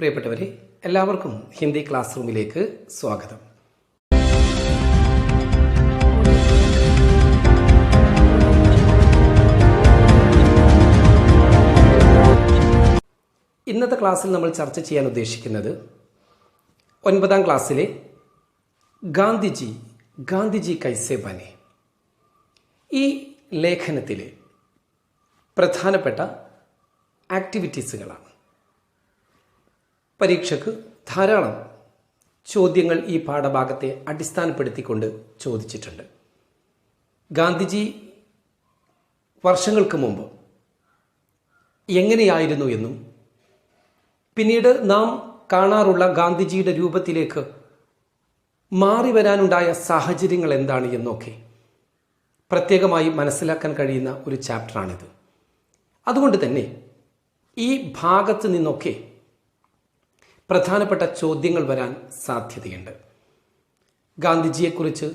പ്രിയപ്പെട്ടവരെ, എല്ലാവർക്കും ഹിന്ദി ക്ലാസ് റൂമിലേക്ക് സ്വാഗതം. ഇന്നത്തെ ക്ലാസ്സിൽ നമ്മൾ ചർച്ച ചെയ്യാൻ ഉദ്ദേശിക്കുന്നത് 9ാം ക്ലാസ്സിലെ ഗാന്ധിജി കൈസെ ബനെ ഈ ലേഖനത്തിലെ പ്രധാനപ്പെട്ട ആക്ടിവിറ്റീസുകളാണ്. പരീക്ഷയ്ക്ക് ധാരാളം ചോദ്യങ്ങൾ ഈ പാഠഭാഗത്തെ അടിസ്ഥാനപ്പെടുത്തിക്കൊണ്ട് ചോദിച്ചിട്ടുണ്ട്. ഗാന്ധിജി വർഷങ്ങൾക്ക് മുമ്പ് എങ്ങനെയായിരുന്നു എന്നും പിന്നീട് നാം കാണാറുള്ള ഗാന്ധിജിയുടെ രൂപത്തിലേക്ക് മാറി വരാനുണ്ടായ സാഹചര്യങ്ങൾ എന്താണ് എന്നൊക്കെ പ്രത്യേകമായി മനസ്സിലാക്കാൻ കഴിയുന്ന ഒരു ചാപ്റ്ററാണിത്. അതുകൊണ്ട് തന്നെ ഈ ഭാഗത്ത് നിന്നൊക്കെ പ്രധാനപ്പെട്ട ചോദ്യങ്ങൾ വരാൻ സാധ്യതയുണ്ട്. ഗാന്ധിജിയെക്കുറിച്ച്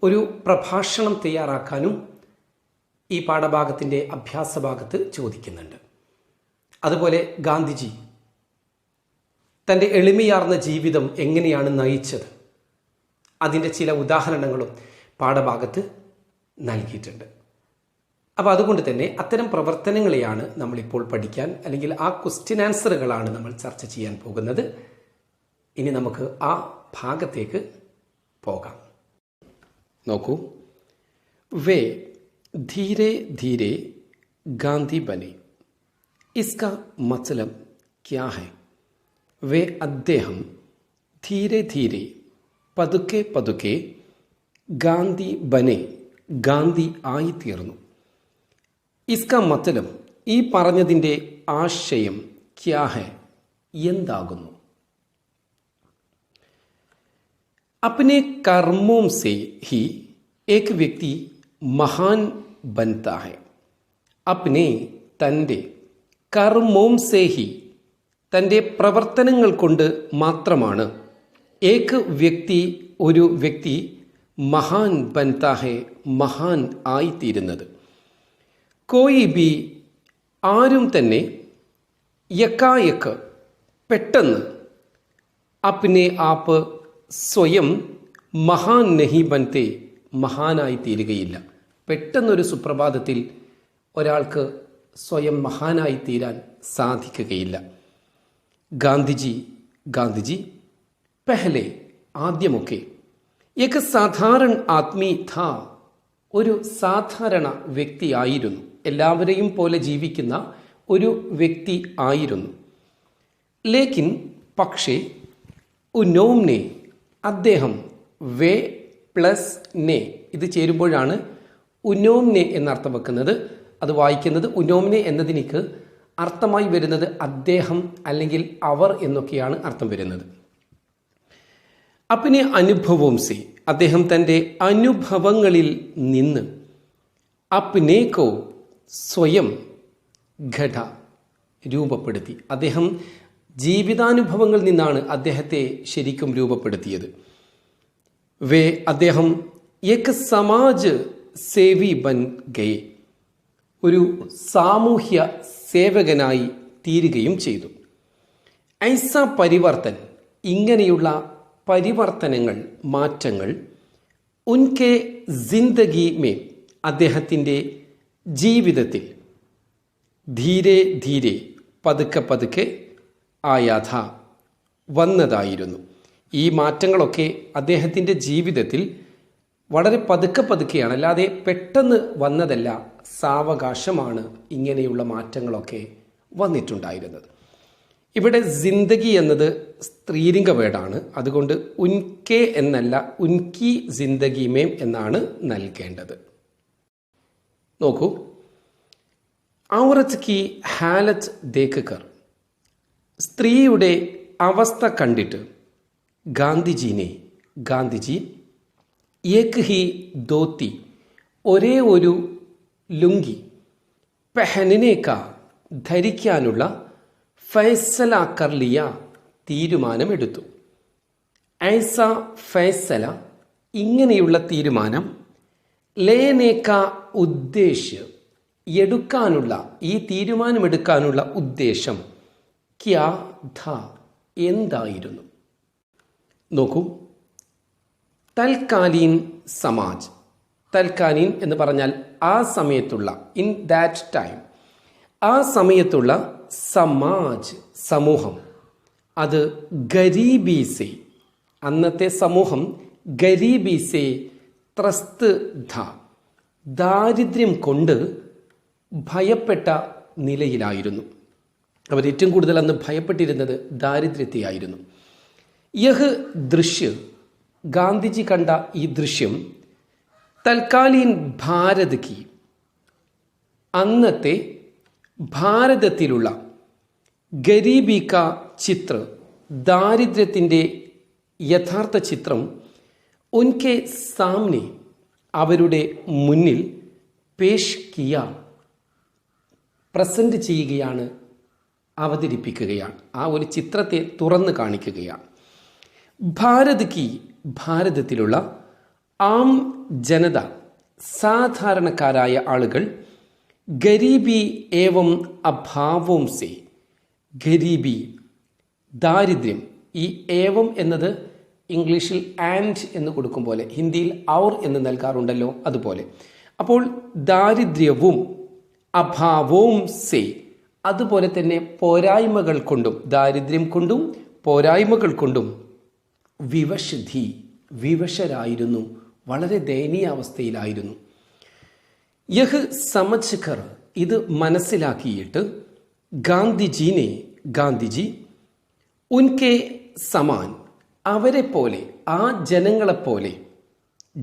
ഒരു പ്രഭാഷണം തയ്യാറാക്കാനും ഈ പാഠഭാഗത്തിൻ്റെ അഭ്യാസ ഭാഗത്ത് ചോദിക്കുന്നുണ്ട്. അതുപോലെ ഗാന്ധിജി തൻ്റെ എളിമയാർന്ന ജീവിതം എങ്ങനെയാണ് നയിച്ചത്, അതിൻ്റെ ചില ഉദാഹരണങ്ങളും പാഠഭാഗത്ത് നൽകിയിട്ടുണ്ട്. അപ്പോൾ അതുകൊണ്ട് തന്നെ അത്തരം പ്രവർത്തനങ്ങളെയാണ് നമ്മളിപ്പോൾ പഠിക്കാൻ, അല്ലെങ്കിൽ ആ ക്വസ്റ്റ്യൻ ആൻസറുകളാണ് നമ്മൾ ചർച്ച ചെയ്യാൻ പോകുന്നത്. ഇനി നമുക്ക് ആ ഭാഗത്തേക്ക് പോകാം. നോക്കൂ, വേ ധീരെ ധീരെ ഗാന്ധി ബനെ. ഇസ്കാ മത്ലബ് ക്യാ ഹൈ? വേ അദ്ദേഹം ധീരെ ധീരെ പതുക്കെ പതുക്കെ ഗാന്ധി ബനെ, ഗാന്ധി ആയിത്തീർന്നു. ഇസ്കാ മത്ലബ്, ഈ പറഞ്ഞതിൻ്റെ ആശയം ക്യാ ഹൈ, എന്താകുന്നു? अपने कर्मों से ही एक व्यक्ति महान बनता है. अपने തൻ്റെ കർമ്മോം സേ ഹി, തൻ്റെ പ്രവർത്തനങ്ങൾ കൊണ്ട് മാത്രമാണ് ഏക് വ്യക്തി, ഒരു വ്യക്തി മഹാൻ ബൻതാ ഹെ, മഹാൻ ആയിത്തീരുന്നത്. കോയി ബി, ആരും തന്നെ യക്കായക്ക്, പെട്ടെന്ന് അപ്നെ ആപ്പ്, സ്വയം മഹാൻ നഹി ബൻതേ, മഹാനായി തീരുകയില്ല. പെട്ടെന്നൊരു സുപ്രഭാതത്തിൽ ഒരാൾക്ക് സ്വയം മഹാനായി തീരാൻ സാധിക്കുകയില്ല. ഗാന്ധിജി പെഹലെ, ആദ്യമൊക്കെ ഏക സാധാരണ ആദ്മി ഥാ, ഒരു സാധാരണ വ്യക്തിയായിരുന്നു, എല്ലാവരെയും പോലെ ജീവിക്കുന്ന ഒരു വ്യക്തി ആയിരുന്നു. ലേക്കിൻ പക്ഷേ, ഉന്നോംനെ, അദ്ദേഹം, വേ പ്ലസ് നെ, ഇത് ചേരുമ്പോഴാണ് ഉന്നോംനെ എന്നർത്ഥം വെക്കുന്നത്. അത് വായിക്കുന്നത് ഉന്നോംനെ എന്നതിനിക്ക് അർത്ഥമായി വരുന്നത് അദ്ദേഹം അല്ലെങ്കിൽ അവർ എന്നൊക്കെയാണ് അർത്ഥം വരുന്നത്. അപ്പിനെ അനുഭവം സേ, അദ്ദേഹം തൻ്റെ അനുഭവങ്ങളിൽ നിന്ന്, അപ്നേക്കോ, സ്വയം, ഘട, രൂപപ്പെടുത്തി. അദ്ദേഹം ജീവിതാനുഭവങ്ങളിൽ നിന്നാണ് അദ്ദേഹത്തെ ശരിക്കും രൂപപ്പെടുത്തിയത്. വേ, അദ്ദേഹം ഏക സമാജ് സേവി ബൻ ഗയെ, ഒരു സാമൂഹ്യ സേവകനായി തീരുകയും ചെയ്തു. ഐസ പരിവർത്തൻ, ഇങ്ങനെയുള്ള പരിവർത്തനങ്ങൾ, മാറ്റങ്ങൾ, ഉൻകെ ജിന്ദഗി മേ, അദ്ദേഹത്തിൻ്റെ ജീവിതത്തിൽ, ധീരെ ധീരെ, പതുക്കെ പതുക്കെ, ആയാഥ, വന്നതായിരുന്നു. ഈ മാറ്റങ്ങളൊക്കെ അദ്ദേഹത്തിൻ്റെ ജീവിതത്തിൽ വളരെ പതുക്കെ പതുക്കെയാണ്, അല്ലാതെ പെട്ടെന്ന് വന്നതല്ല, സാവകാശമാണ് ഇങ്ങനെയുള്ള മാറ്റങ്ങളൊക്കെ വന്നിട്ടുണ്ടായിരുന്നത്. ഇവിടെ ജിന്ദഗി എന്നത് സ്ത്രീലിംഗ വേർഡാണ്, അതുകൊണ്ട് ഉൻകെ എന്നല്ല ഉൻകി ജിന്ദഗി മേം എന്നാണ് നൽകേണ്ടത്. നോക്കൂ, ഔറത്ത് കി ഹാലത്ത് ദേഖ് കർ, സ്ത്രീയുടെ അവസ്ഥ കണ്ടിട്ട്, ഗാന്ധിജി ഏക് ഹി ധോത്തി, ഒരേ ഒരു ലുങ്കി, പെഹനനേക്ക, ധരിക്കാനുള്ള, ഫൈസല കർ ലിയ, തീരുമാനമെടുത്തു. ഐസ ഫൈസല, ഇങ്ങനെയുള്ള തീരുമാനം, ലേനേക്ക ഉദ്ദേശ്യ, എടുക്കാനുള്ള, ഈ തീരുമാനമെടുക്കാനുള്ള ഉദ്ദേശം, ക്യാ ധാ എന്തായിരുന്നു. നോക്കൂ, തൽക്കാലീൻ സമാജ്. തൽക്കാലീൻ എന്ന് പറഞ്ഞാൽ ആ സമയത്തുള്ള, ഇൻ ദാറ്റ് ടൈം, ആ സമയത്തുള്ള സമാജ് സമൂഹം, അത് ഗരീബി സെ, അന്നത്തെ സമൂഹം ഗരീബി സെ ത്രസ്ത് ധ, ദാരിദ്ര്യം കൊണ്ട് ഭയപ്പെട്ട നിലയിലായിരുന്നു. അവർ ഏറ്റവും കൂടുതൽ അന്ന് ഭയപ്പെട്ടിരുന്നത് ദാരിദ്ര്യത്തെയായിരുന്നു. യഹ് ദൃശ്യ, ഗാന്ധിജി കണ്ട ഈ ദൃശ്യം, തൽക്കാലീൻ ഭാരത് കി, അന്നത്തെ ഭാരതത്തിലുള്ള ഗരീബി കാ ചിത്ര, ദാരിദ്ര്യത്തിൻ്റെ യഥാർത്ഥ ചിത്രം, ഉൻകെ സാമ്നെ, അവരുടെ മുന്നിൽ, പേഷ് കിയ, പ്രസന്റ് ചെയ്യുകയാണ്, അവതരിപ്പിക്കുകയാണ്. ആ ഒരു ചിത്രത്തെ തുറന്നു കാണിക്കുകയാണ്. ഭാരത് കി, ഭാരതത്തിലുള്ള ആം ജനത, സാധാരണക്കാരായ ആളുകൾ, ഗരീബി ഏവം അഭാവം സെ, ഗരീബി ദാരിദ്ര്യം, ഈ ഏവം എന്നത് ഇംഗ്ലീഷിൽ ആൻഡ് എന്ന് കൊടുക്കും പോലെ ഹിന്ദിയിൽ ഔർ എന്ന് നൽകാറുണ്ടല്ലോ, അതുപോലെ. അപ്പോൾ ദാരിദ്ര്യവും അഭാവവും സെ, അതുപോലെ തന്നെ പോരായ്മകൾ കൊണ്ടും, ദാരിദ്ര്യം കൊണ്ടും പോരായ്മകൾ കൊണ്ടും, വിവശധി, വിവശരായിരുന്നു, വളരെ ദയനീയാവസ്ഥയിലായിരുന്നു. യഹ് സമജ് കർ, ഇത് മനസ്സിലാക്കിയിട്ട്, ഗാന്ധിജീനെ, ഗാന്ധിജി, ഉൻകെ സമാൻ, അവരെ പോലെ, ആ ജനങ്ങളെപ്പോലെ,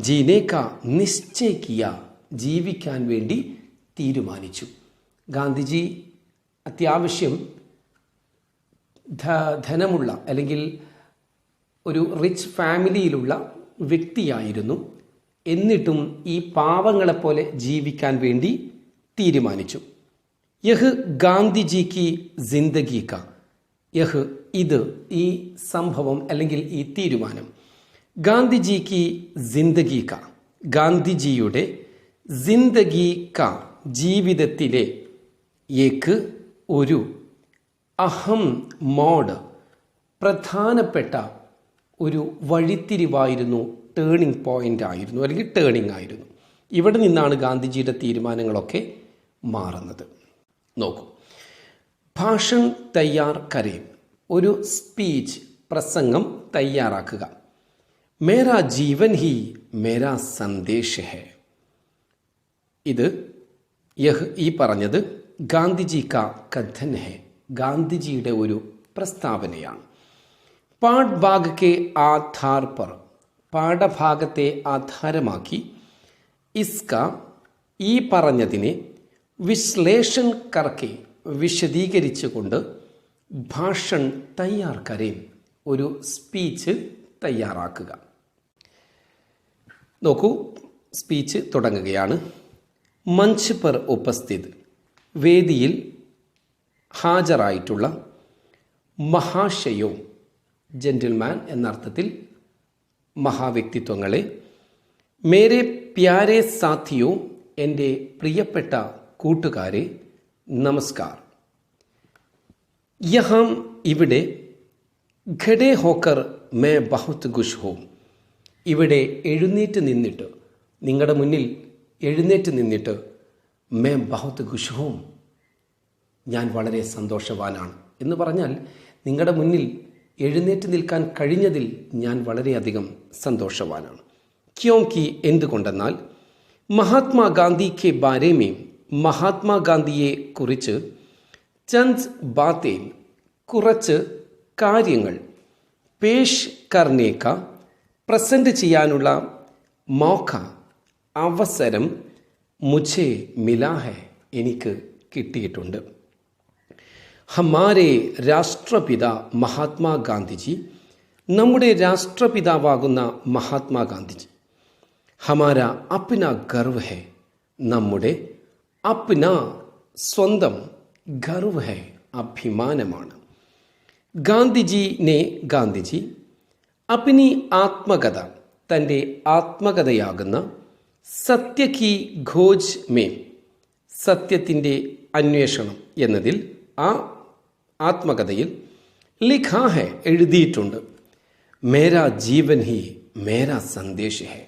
ജീനേക്ക നിശ്ചയ കിയ, ജീവിക്കാൻ വേണ്ടി തീരുമാനിച്ചു. ഗാന്ധിജി അത്യാവശ്യം ധനമുള്ള അല്ലെങ്കിൽ ഒരു റിച്ച് ഫാമിലിയിലുള്ള വ്യക്തിയായിരുന്നു. എന്നിട്ടും ഈ പാവങ്ങളെപ്പോലെ ജീവിക്കാൻ വേണ്ടി തീരുമാനിച്ചു. യഹ് ഗാന്ധിജി കി ജിന്ദഗി കാ, യഹ് ഇത്, ഈ സംഭവം അല്ലെങ്കിൽ ഈ തീരുമാനം, ഗാന്ധിജി കി ജിന്ദഗി കാ, ഗാന്ധിജിയുടെ ജിന്ദഗി കാ, ജീവിതത്തിലെ, ഏക്ക് ഒരു, അഹം മോഡ്, പ്രധാനപ്പെട്ട ഒരു വഴിത്തിരിവായിരുന്നു, ടേണിംഗ് പോയിന്റ് ആയിരുന്നു, അല്ലെങ്കിൽ ടേണിംഗ് ആയിരുന്നു. ഇവിടെ നിന്നാണ് ഗാന്ധിജിയുടെ തീരുമാനങ്ങളൊക്കെ മാറുന്നത്. നോക്കൂ, ഭാഷൺ തയ്യാർ കരേം, ഒരു സ്പീച്ച്, പ്രസംഗം തയ്യാറാക്കുക. മേരാ ജീവൻ ഹി മേരാ സന്ദേശ് ഹെ, ഇത് ഈ പറഞ്ഞത് ഗാന്ധിജി കാ കഥൻ ഹെ, ഗാന്ധിജിയുടെ ഒരു പ്രസ്താവനയാണ്. പാഠ് ഭാഗ് കെ ആധാർ പർ, പാഠഭാഗത്തെ ആധാരമാക്കി, ഇസ്ക, ഈ പറഞ്ഞതിനെ, വിശ്ലേഷൺ കർക്കെ, വിശദീകരിച്ചുകൊണ്ട്, ഭാഷൺ തയ്യാർ കരേം, ഒരു സ്പീച്ച് തയ്യാറാക്കുക. നോക്കൂ, സ്പീച്ച് തുടങ്ങുകയാണ്. മഞ്ച് പർ ഉപസ്ഥിത്, വേദിയിൽ ഹാജരായിട്ടുള്ള, മഹാശയോ, ജെന്റിൽമാൻ എന്നർത്ഥത്തിൽ മഹാവ്യക്തിത്വങ്ങളെ, മേരെ പ്യാരെ സാഥിയോ, എൻ്റെ പ്രിയപ്പെട്ട കൂട്ടുകാരെ, നമസ്കാർ. യഹാം, ഇവിടെ, ഖഡേ ഹോക്കർ മേ ബഹുത് ഖുഷ് ഹോ, ഇവിടെ എഴുന്നേറ്റ് നിന്നിട്ട്, നിങ്ങളുടെ മുന്നിൽ എഴുന്നേറ്റ് നിന്നിട്ട്, മേ ബഹുത് ഖുഷ് ഹോ, ഞാൻ വളരെ സന്തോഷവാനാണ് എന്ന് പറഞ്ഞാൽ, നിങ്ങളുടെ മുന്നിൽ എഴുന്നേറ്റ് നിൽക്കാൻ കഴിഞ്ഞതിൽ ഞാൻ വളരെയധികം സന്തോഷവാനാണ്. ക്യോംകി, എന്തുകൊണ്ടെന്നാൽ, മഹാത്മാഗാന്ധി കെ ബാരേമേ, മഹാത്മാഗാന്ധിയെ കുറിച്ച്, ചന്ദ് ബാത്തേൽ, കുറച്ച് കാര്യങ്ങൾ, പേഷ് കർണേക്ക, പ്രസന്റ് ചെയ്യാനുള്ള, മൗഖ, അവസരം, മുझे മിലാ ഹെ, എനിക്ക് കിട്ടിയിട്ടുണ്ട്. ഹമാരെ രാഷ്ട്രപിത മഹാത്മാഗാന്ധിജി, നമ്മുടെ രാഷ്ട്രപിതാവാകുന്ന മഹാത്മാഗാന്ധിജി, ഹമാര അപ്ന ഗർവ് ഹെ, നമ്മുടെ അപ്ന, സ്വന്തം, ഗർവ് ഹെ, അഭിമാനമാണ്. ഗാന്ധിജിനെ, ഗാന്ധിജി, അപ്നി ആത്മകഥ, തൻ്റെ ആത്മകഥയാകുന്ന, സത്യ കി ഖോജ് മേ, സത്യത്തിൻ്റെ അന്വേഷണം എന്നതിൽ, ആ ആത്മകഥയിൽ ലിഖാ ഹെ എഴുതിയിട്ടുണ്ട്, മേരാ ജീവൻ ഹി മേരാ സന്ദേശ് ഹെ,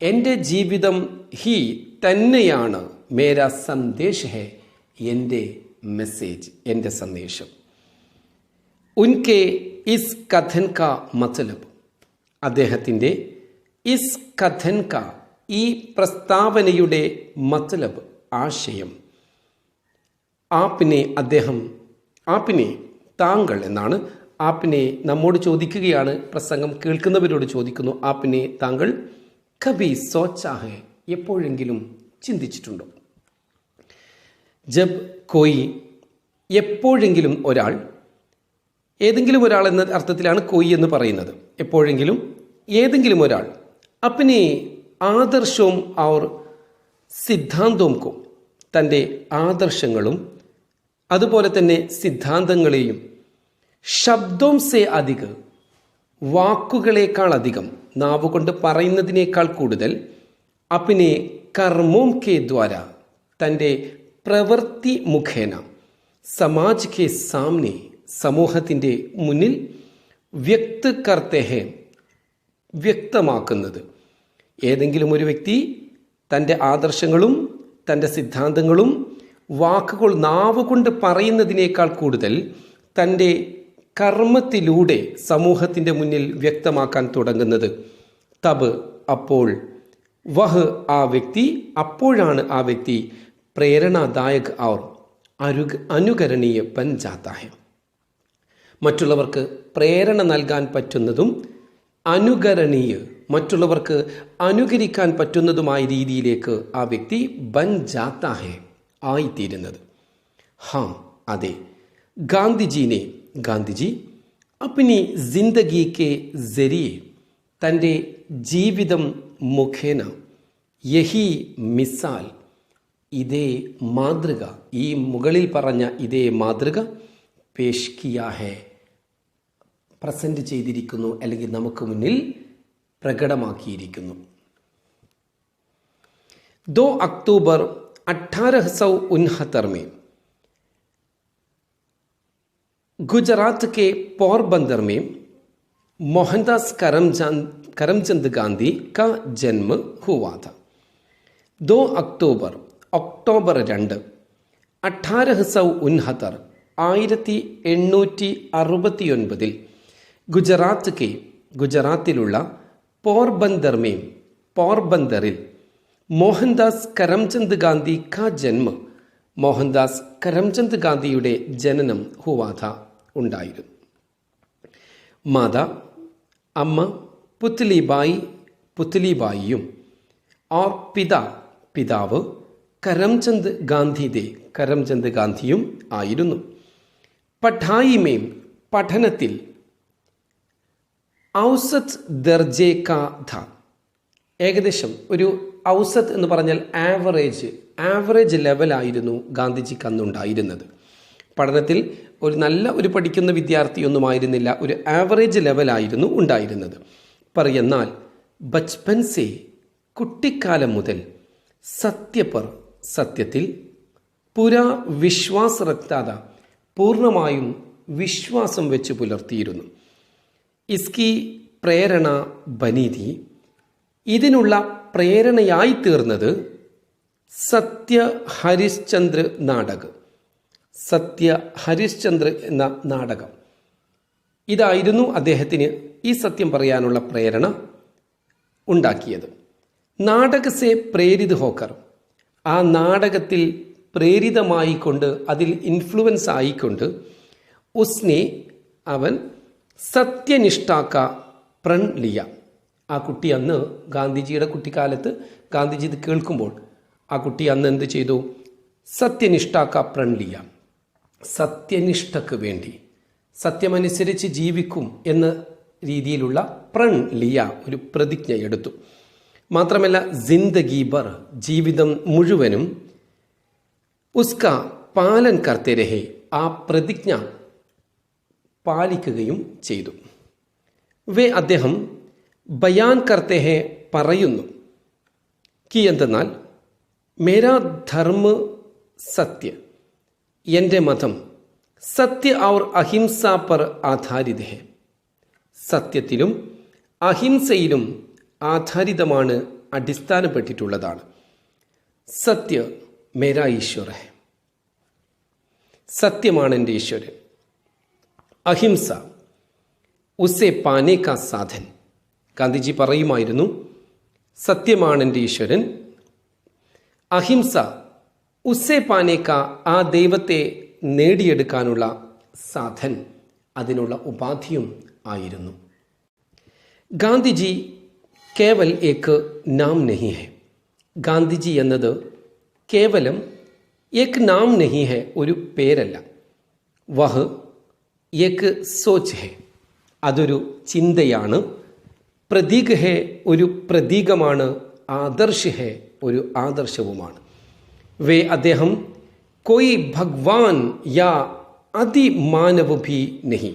എൻ്റെ ജീവിതം ഹി തന്നെയാണ്, മേരാ സന്ദേശ് ഹെ, എൻ്റെ മെസ്സേജ്, എൻ്റെ സന്ദേശം. ഉൻകെ ഇസ് കഥൻ കാ മത്ലബ്, അദ്ദേഹത്തിൻ്റെ ഇസ് കഥൻ കാ, ഈ പ്രസ്താവനയുടെ മത്ലബ്, ആശയം, ആപ്പിനെ, അദ്ദേഹം, ആപ്പിനെ, താങ്കൾ എന്നാണ്. ആപ്പിനെ നമ്മോട് ചോദിക്കുകയാണ്, പ്രസംഗം കേൾക്കുന്നവരോട് ചോദിക്കുന്നു, ആപ്പിനെ താങ്കൾ കബി സോച്ചാ ഹെ, എപ്പോഴെങ്കിലും ചിന്തിച്ചിട്ടുണ്ടോ? ജബ് കോയി, എപ്പോഴെങ്കിലും ഒരാൾ, ഏതെങ്കിലും ഒരാൾ എന്ന അർത്ഥത്തിലാണ് കോയി എന്ന് പറയുന്നത്. എപ്പോഴെങ്കിലും ഏതെങ്കിലും ഒരാൾ അപ്പിനെ ആദർശവും ഔർ സിദ്ധാന്തവും കോ, തൻ്റെ ആദർശങ്ങളും അതുപോലെ തന്നെ സിദ്ധാന്തങ്ങളെയും ശബ്ദം സേ അധിക, വാക്കുകളേക്കാൾ അധികം, നാവുകൊണ്ട് പറയുന്നതിനേക്കാൾ കൂടുതൽ, അപ്പിനെ കർമ്മോം കെ ദ്വാര, തൻ്റെ പ്രവൃത്തി മുഖേന, സമാജ് കെ സാമനെ, സമൂഹത്തിൻ്റെ മുന്നിൽ, വ്യക്ത കർത്തേ ഹെ, വ്യക്തമാക്കുന്നത്. ഏതെങ്കിലും ഒരു വ്യക്തി തൻ്റെ ആദർശങ്ങളും തൻ്റെ സിദ്ധാന്തങ്ങളും വാക്കുകൾ, നാവ് കൊണ്ട് പറയുന്നതിനേക്കാൾ കൂടുതൽ തൻ്റെ കർമ്മത്തിലൂടെ സമൂഹത്തിൻ്റെ മുന്നിൽ വ്യക്തമാക്കാൻ തുടങ്ങുന്നത്, തബ്, അപ്പോൾ, വഹ്, ആ വ്യക്തി, അപ്പോഴാണ് ആ വ്യക്തി പ്രേരണാദായക് ഔർ അനുകരണീയ ബൻ ജാതാ ഹെ, മറ്റുള്ളവർക്ക് പ്രേരണ നൽകാൻ പറ്റുന്നതും അനുകരണീയ, മറ്റുള്ളവർക്ക് അനുകരിക്കാൻ പറ്റുന്നതുമായ രീതിയിലേക്ക് ആ വ്യക്തി ബൻ ജാതാ ഹെ, ആയിത്തീരുന്നത്. ഹാ, അതെ, ഗാന്ധിജീനെ, ഗാന്ധിജി അപ്നി ജിന്ദഗി കെ ജരിയെ, തൻ്റെ ജീവിതം മുഖേന, യഹി മിസാൽ, ഇതേ മാതൃക, ഈ മുകളിൽ പറഞ്ഞ ഇതേ മാതൃക, പേഷ് കിയാ ഹെ, പ്രസന്റ് ചെയ്തിരിക്കുന്നു, അല്ലെങ്കിൽ നമുക്ക് മുന്നിൽ പ്രകടമാക്കിയിരിക്കുന്നു. 2 अक्टूबर 1869 में गुजरात के पोरबंदर में मोहनदास करमचंद गांधी का जन्म हुआ था. 2 अक्टूबर, ഒക്ടോബർ 2, 1869, 1869 ഗുജറാത്തിലുള്ള പോർബന്ദറിൽ മോഹൻദാസ് കരംചന്ദ് ഗാന്ധി കാ ജന്മ, മോഹൻദാസ് കരംചന്ദ് ഗാന്ധിയുടെ ജനനം ഹുവാഥ, ഉണ്ടായിരുന്നു. മാതാ, അമ്മ പുത്ലിബായിയും ഓർ പിതാവ് കരംചന്ദ് ഗാന്ധിയും ആയിരുന്നു. പഠായിമേം, പഠനത്തിൽ, ഔസത്ത് ദർജെ കാ ധ, ഏകദേശം ഒരു ഔസത്ത് എന്ന് പറഞ്ഞാൽ ആവറേജ് ലെവലായിരുന്നു ഗാന്ധിജിക്ക് അന്നുണ്ടായിരുന്നത്. പഠനത്തിൽ ഒരു പഠിക്കുന്ന വിദ്യാർത്ഥിയൊന്നുമായിരുന്നില്ല, ഒരു ആവറേജ് ലെവലായിരുന്നു ഉണ്ടായിരുന്നത്. എന്നാൽ ബച്പൻ സേ, കുട്ടിക്കാലം മുതൽ, സത്യത്തിൽ, പുരാ വിശ്വാസ റക്താത, പൂർണ്ണമായും വിശ്വാസം വെച്ച് പുലർത്തിയിരുന്നു. ഇസ്കി പ്രേരണ ബനീതി, ഇതിനുള്ള പ്രേരണയായി തീർന്നത് സത്യ ഹരിശ്ചന്ദ്ര എന്ന നാടകം. ഇതായിരുന്നു അദ്ദേഹത്തിന് ഈ സത്യം പറയാനുള്ള പ്രേരണ ഉണ്ടാക്കിയത്. നാടകസെ പ്രേരിത് ഹോക്കർ, ആ നാടകത്തിൽ പ്രേരിതമായിക്കൊണ്ട്, അതിൽ ഇൻഫ്ലുവൻസ് ആയിക്കൊണ്ട്, ഉസ്നെ, അവൻ സത്യനിഷ്ഠാക്ക പ്രൺ ലിയ, ആ കുട്ടി അന്ന് ഗാന്ധിജിയുടെ കുട്ടിക്കാലത്ത് ഗാന്ധിജി ഇത് കേൾക്കുമ്പോൾ ആ കുട്ടി അന്ന് എന്ത് ചെയ്തു? സത്യനിഷ്ഠാക്ക പ്രൺ ലിയ, സത്യനിഷ്ഠക്ക് വേണ്ടി, സത്യമനുസരിച്ച് ജീവിക്കും എന്ന രീതിയിലുള്ള പ്രൺ ലിയ, ഒരു പ്രതിജ്ഞ എടുത്തു. മാത്രമല്ല ജിന്ദഗി ഭർ, ജീവിതം മുഴുവനും, ഉസ്ക പാലൻ കർത്തേ രഹേ, ആ പ്രതിജ്ഞ പാലിക്കുകയും ചെയ്തു. അദ്ദേഹം ബയാൻ കർത്തേ ഹെ, പറയുന്നു, കി എന്തെന്നാൽ, മേരാ ധർമ്മ സത്യ, എൻ്റെ മതം, സത്യ ഔർ അഹിംസ പർ ആധാരിത് ഹെ. സത്യത്തിലും അഹിംസയിലും ആധാരിതമാണ്, അടിസ്ഥാനപ്പെട്ടിട്ടുള്ളതാണ്. സത്യ മേരാ ഈശ്വർ ഹെ. സത്യമാണ് എൻ്റെ ഈശ്വരൻ. അഹിംസ ഉസെ പാനെ കാ സാധൻ. ഗാന്ധിജി പറയുമായിരുന്നു, സത്യമാണ് എൻ്റെ ഈശ്വരൻ, അഹിംസ ഉസെ പാനെ കാ, ആ ദൈവത്തെ നേടിയെടുക്കാനുള്ള സാധൻ, അതിനുള്ള ഉപാധിയും ആയിരുന്നു. ഗാന്ധിജി കേവൽ ഏക്ക് നാം നഹി ഹെ. ഗാന്ധിജി എന്നത് കേവലം ഏക്ക് നാം നഹി ഹെ, ഒരു പേരല്ല. വഹ് ഏക്ക് സോച്ച് ഹെ, അതൊരു ചിന്തയാണ്. പ്രതീക് ഹെ, ഒരു പ്രതീകമാണ്. ആദർശ് ഹെ, ഒരു ആദർശവുമാണ്. വേ അദ്ദേഹം കോയി ഭഗവാൻ യാ അതിമാനവ് ഭി നഹി.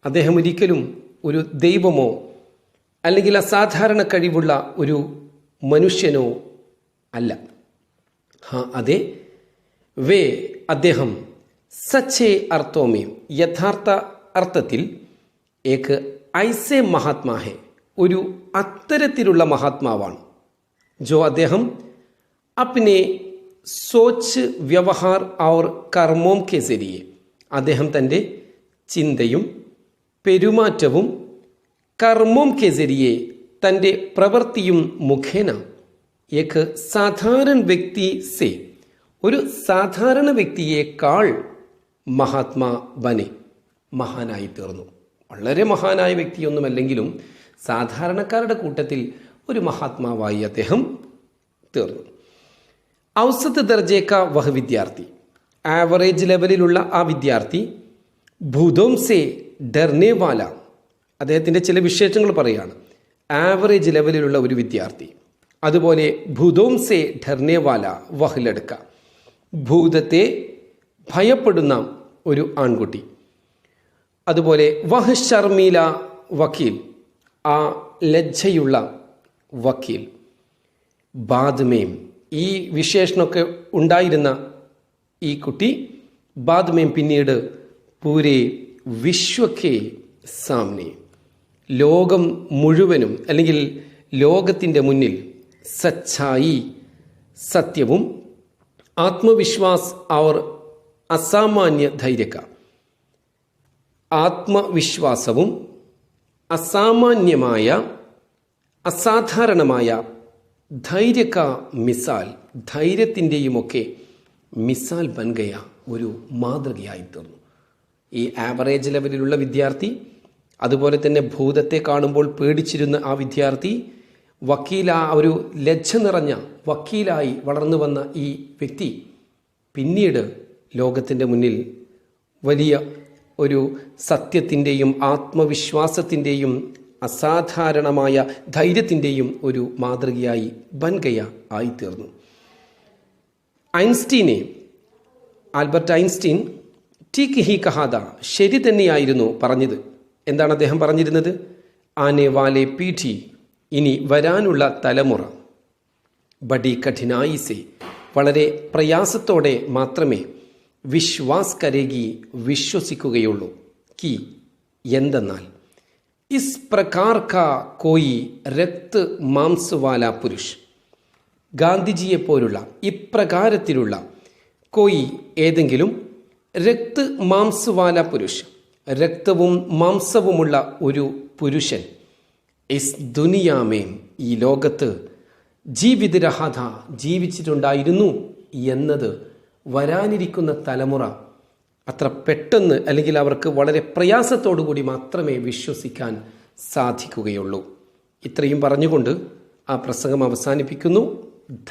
അദ്ദേഹം ഒരിക്കലും ഒരു ദൈവമോ അല്ലെങ്കിൽ അസാധാരണ കഴിവുള്ള ഒരു മനുഷ്യനോ അല്ല. അതെ, വേ അദ്ദേഹം സച്ചേ അർത്ഥോമേ, യഥാർത്ഥ അർത്ഥത്തിൽ ഏക്ക് ഐസേ മഹാത്മാ ഹെ, ഒരു അത്തരത്തിലുള്ള മഹാത്മാവാണ്. ജോ അദ്ദേഹം അപ്നെ സോച്ച് വ്യവഹാർ ഔർ കർമ്മോം കെ സരിയെ, അദ്ദേഹം തൻ്റെ ചിന്തയും പെരുമാറ്റവും കർമ്മോം കെ സരിയെ, തൻ്റെ പ്രവൃത്തിയും മുഖേന ഏക്ക് സാധാരണ വ്യക്തി സെ, ഒരു സാധാരണ വ്യക്തിയേക്കാൾ മഹാത്മാ ബനെ, മഹാനായി തീർന്നു. വളരെ മഹാനായ വ്യക്തിയൊന്നുമല്ലെങ്കിലും സാധാരണക്കാരുടെ കൂട്ടത്തിൽ ഒരു മഹാത്മാവായി അദ്ദേഹം തീർന്നു. ഔസത്ത് ദർജേക്ക വഹ് വിദ്യാർത്ഥി, ആവറേജ് ലെവലിലുള്ള ആ വിദ്യാർത്ഥി. ഭൂതോം സെ ഡർനെ വാല, അദ്ദേഹത്തിൻ്റെ ചില വിശേഷങ്ങൾ പറയുകയാണ്. ആവറേജ് ലെവലിലുള്ള ഒരു വിദ്യാർത്ഥി. അതുപോലെ ഭൂതോം സെ ഡർനെ വാല വഹ് ലഡ്ക, ഭൂതത്തെ ഭയപ്പെടുന്ന ഒരു ആൺകുട്ടി. അതുപോലെ വഹ് ശർമീല വക്കീൽ, ആ ലജ്ജയുള്ള വക്കീൽ. ബാദ്മേം, ഈ വിശേഷണമൊക്കെ ഉണ്ടായിരുന്ന ഈ കുട്ടി ബാദ്മേം പിന്നീട് പൂരെ വിശ്വക്കെ സാമ്നെ, ലോകം മുഴുവനും അല്ലെങ്കിൽ ലോകത്തിൻ്റെ മുന്നിൽ സച്ചായി, സത്യവും ആത്മവിശ്വാസ് ഔർ അസാമാന്യ ധൈര്യക്ക, ആത്മവിശ്വാസവും അസാമാന്യമായ അസാധാരണമായ ധൈര്യക്ക മിസാൽ, ധൈര്യത്തിൻ്റെയുമൊക്കെ മിസാൽ ബൻഗയ, ഒരു മാതൃകയായി തീർന്നു. ഈ ആവറേജ് ലെവലിലുള്ള വിദ്യാർത്ഥി, അതുപോലെ തന്നെ ഭൂതത്തെ കാണുമ്പോൾ പേടിച്ചിരുന്ന ആ വിദ്യാർത്ഥി, ഒരു ലജ്ജ നിറഞ്ഞ വക്കീലായി വളർന്നു വന്ന ഈ വ്യക്തി പിന്നീട് ലോകത്തിൻ്റെ മുന്നിൽ വലിയ ഒരു സത്യത്തിൻ്റെയും ആത്മവിശ്വാസത്തിൻ്റെയും അസാധാരണമായ ധൈര്യത്തിൻ്റെയും ഒരു മാതൃകയായി ബൻഗയ ആയിത്തീർന്നു. ഐൻസ്റ്റീനെ, ആൽബർട്ട് ഐൻസ്റ്റീൻ ടീക്ക് ഹി കഹാദ, ശരി തന്നെയായിരുന്നു പറഞ്ഞത്. എന്താണ് അദ്ദേഹം പറഞ്ഞിരുന്നത്? ആനെ വാലെ പീഠി, ഇനി വരാനുള്ള തലമുറ, ബഡി കഠിനായി സെ, വളരെ പ്രയാസത്തോടെ മാത്രമേ വിശ്വാസ് കരേഗി, വിശ്വസിക്കുകയുള്ളൂ. കി, എന്തെന്നാൽ ഇസ് പ്രകാർ കാ കോയി രക്ത് മാംസ് വാല പുരുഷ്, ഗാന്ധിജിയെപ്പോലുള്ള ഇപ്രകാരത്തിലുള്ള കോയി, ഏതെങ്കിലും രക്ത് മാംസ് വാല പുരുഷ്, രക്തവും മാംസവുമുള്ള ഒരു പുരുഷൻ, ഇസ് ദുനിയാമേം, ഈ ലോകത്ത് ജീവിത രഹാഥ, ജീവിച്ചിട്ടുണ്ടായിരുന്നു എന്നത് വരാനിരിക്കുന്ന തലമുറ അത്ര പെട്ടെന്ന് അല്ലെങ്കിൽ അവർക്ക് വളരെ പ്രയാസത്തോടു കൂടി മാത്രമേ വിശ്വസിക്കാൻ സാധിക്കുകയുള്ളൂ. ഇത്രയും പറഞ്ഞുകൊണ്ട് ആ പ്രസംഗം അവസാനിപ്പിക്കുന്നു.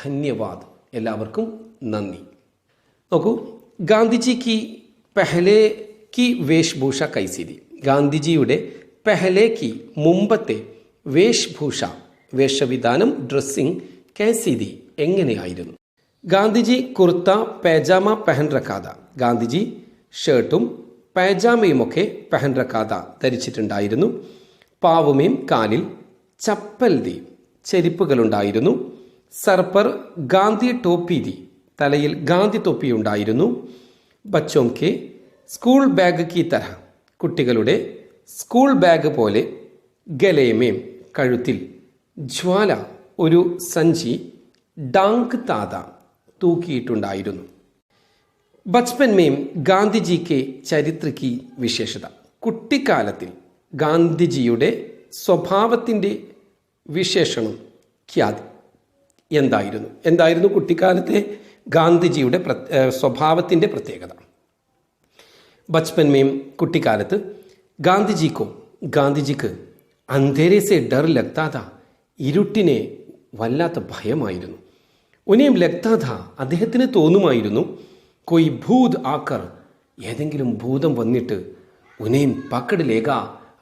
ധന്യവാദ്. എല്ലാവർക്കും നന്ദി. നോക്കൂ, ഗാന്ധിജിക്ക് പെഹ്ലെ കി വേഷ്ഭൂഷ കൈസിതി, ഗാന്ധിജിയുടെ പെഹ്ലെ കി, മുമ്പത്തെ വേഷ്ഭൂഷ, വേഷവിധാനം, ഡ്രസ്സിംഗ്, കൈസിതി, എങ്ങനെയായിരുന്നു? ഗാന്ധിജി കുർത്ത പൈജാമ പെഹൻ റക്കാത, ഗാന്ധിജി ഷർട്ടും പൈജാമയുമൊക്കെ പെഹൻ റക്കാത, ധരിച്ചിട്ടുണ്ടായിരുന്നു. പാവുമേം, കാലിൽ ചപ്പൽ ദി, ചെരിപ്പുകളുണ്ടായിരുന്നു. സർപ്പർ ഗാന്ധി ടോപ്പി ദി, തലയിൽ ഗാന്ധി തൊപ്പി ഉണ്ടായിരുന്നു. ബച്ചോം കെ സ്കൂൾ ബാഗ് കി തരഹ, കുട്ടികളുടെ സ്കൂൾ ബാഗ് പോലെ, ഗലേമേം കഴുത്തിൽ, ജ്വാല ഒരു സഞ്ചി, ഡാങ്ക് താത തൂക്കിയിട്ടുണ്ടായിരുന്നു. ബച്പൻ മേം ഗാന്ധിജി കെ ചരിത്ര കി വിശേഷത, കുട്ടിക്കാലത്തിൽ ഗാന്ധിജിയുടെ സ്വഭാവത്തിൻ്റെ വിശേഷണം ക്യാതി എന്തായിരുന്നു കുട്ടിക്കാലത്തെ ഗാന്ധിജിയുടെ സ്വഭാവത്തിൻ്റെ പ്രത്യേകത. ബച്പൻ മേം കുട്ടിക്കാലത്ത്, ഗാന്ധിജിക്ക് അന്ധേരെ സെ ഡർ ലഗ്താ താ, ഇരുട്ടിനെ വല്ലാത്ത ഭയമായിരുന്നു. ഉനേം ലഗ്താ താ, അദ്ദേഹത്തിന് തോന്നുമായിരുന്നു, കൊയ് ഭൂത് ആക്കർ, ഏതെങ്കിലും ഭൂതം വന്നിട്ട്, ഉനേം പക്കഡ് ലേഗ,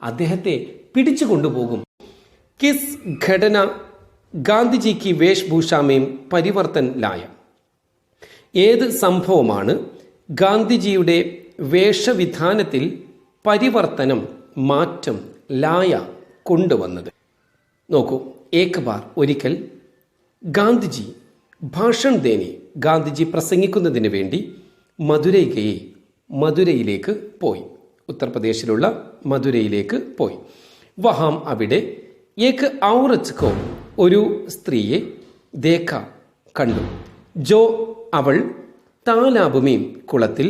അദ്ദേഹത്തെ പിടിച്ചു കൊണ്ടുപോകും. കിസ് ഘടന ഗാന്ധിജി കി വേഷ്ഭൂഷാമേം പരിവർത്തൻ ലായ, ഏത് സംഭവമാണ് ഗാന്ധിജിയുടെ വേഷവിധാനത്തിൽ പരിവർത്തനം, മാറ്റം, ലായ കൊണ്ടുവന്നത്? നോക്കൂ, ഏക് ബാർ ഒരിക്കൽ, ഗാന്ധിജി ഭാഷൺ ദേനെ, ഗാന്ധിജി പ്രസംഗിക്കുന്നതിന് വേണ്ടി മധുരയിലേക്ക് പോയി, ഉത്തർപ്രദേശിലുള്ള മധുരയിലേക്ക് പോയി. വഹാം അവിടെ, ഏക് ഔറത്ത് കോ, ഒരു സ്ത്രീയെ, ദേഖ കണ്ടു, ജോ അവൾ, താലാബുമേം കുളത്തിൽ,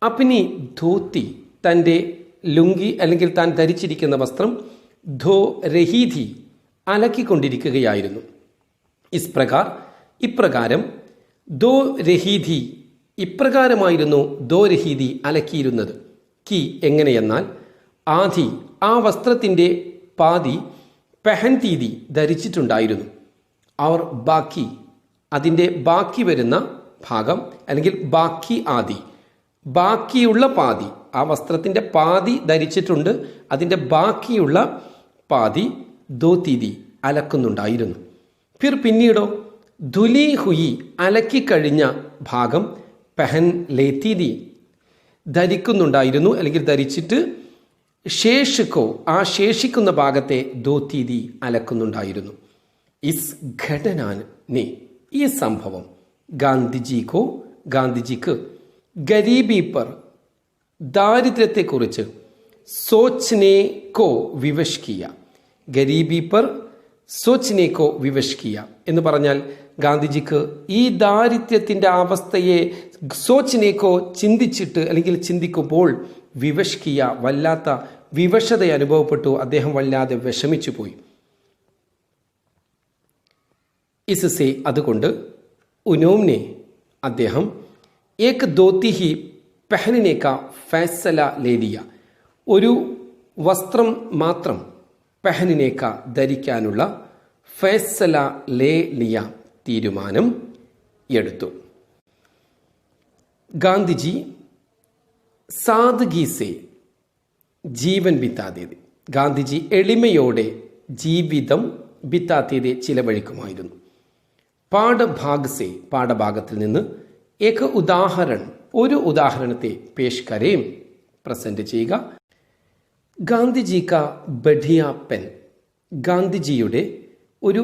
അപ്നി ധോത്തി തൻ്റെ ലുങ്കി അല്ലെങ്കിൽ താൻ ധരിച്ചിരിക്കുന്ന വസ്ത്രം, ധോ രഹീധി അലക്കിക്കൊണ്ടിരിക്കുകയായിരുന്നു. ഇപ്രകാരം, ദോ രഹീധി ഇപ്രകാരമായിരുന്നു ദോ രഹീധി അലക്കിയിരുന്നത്. കി എങ്ങനെയെന്നാൽ, ആധി ആ വസ്ത്രത്തിൻ്റെ പാതി, പെഹൻതീതി ധരിച്ചിട്ടുണ്ടായിരുന്നു, അവർ ബാക്കി അതിൻ്റെ ബാക്കി വരുന്ന ഭാഗം അല്ലെങ്കിൽ ബാക്കി ആദി ബാക്കിയുള്ള പാതി, ആ വസ്ത്രത്തിൻ്റെ പാതി ധരിച്ചിട്ടുണ്ട്, അതിൻ്റെ ബാക്കിയുള്ള പാതി ദോതീതി അലക്കുന്നുണ്ടായിരുന്നു. പിന്നീടോ, ധുലി ഹുയി അലക്കിക്കഴിഞ്ഞ ഭാഗം, പെഹൻ ലേതീതി ധരിക്കുന്നുണ്ടായിരുന്നു അല്ലെങ്കിൽ ധരിച്ചിട്ട്, ശേഷിക്കോ ആ ശേഷിക്കുന്ന ഭാഗത്തെ ദോതീതി അലക്കുന്നുണ്ടായിരുന്നു. ഇസ് ഘടനാനെ ഈ സംഭവം, ഗാന്ധിജിക്ക് ഗരീബി പർ ദാരിദ്ര്യത്തെക്കുറിച്ച്, സോച്നെ കോ വിവശ് കിയ, ഗരീബി പർ സോച്നെ കോ വിവശ് കിയ എന്ന് പറഞ്ഞാൽ, ഗാന്ധിജിക്ക് ഈ ദാരിദ്ര്യത്തിൻ്റെ അവസ്ഥയെ സോച്നെ കോ ചിന്തിച്ചിട്ട് അല്ലെങ്കിൽ ചിന്തിക്കുമ്പോൾ, വിവശ് കിയ വല്ലാത്ത വിവശത അനുഭവപ്പെട്ടു, അദ്ദേഹം വല്ലാതെ വിഷമിച്ചു പോയി. ഇസ്സെ അതുകൊണ്ട്, ഉനോംനെ അദ്ദേഹം, ഏക് ധോത്തി ഹി പെഹനനെ കാ ഫൈസല ലേ ലിയ, ഒരു വസ്ത്രം മാത്രം പെഹനനെ കാ ധരിക്കാനുള്ള ഫൈസല ലേ ലിയ തീരുമാനം എടുത്തു. ഗാന്ധിജി സാദഗീസെ ജീവൻ ബിത്താതെ, ഗാന്ധിജി എളിമയോടെ ജീവിതം ബിത്താതെ ചിലവഴിക്കുമായിരുന്നു. പാഠഭാഗത്തിൽ നിന്ന് ഏക ഉദാഹരണം, ഒരു ഉദാഹരണത്തെ പേഷ് കരേം പ്രസന്റ് ചെയ്യുക. ഗാന്ധിജി കാ ബഡിയ പെൻ, ഗാന്ധിജിയുടെ ഒരു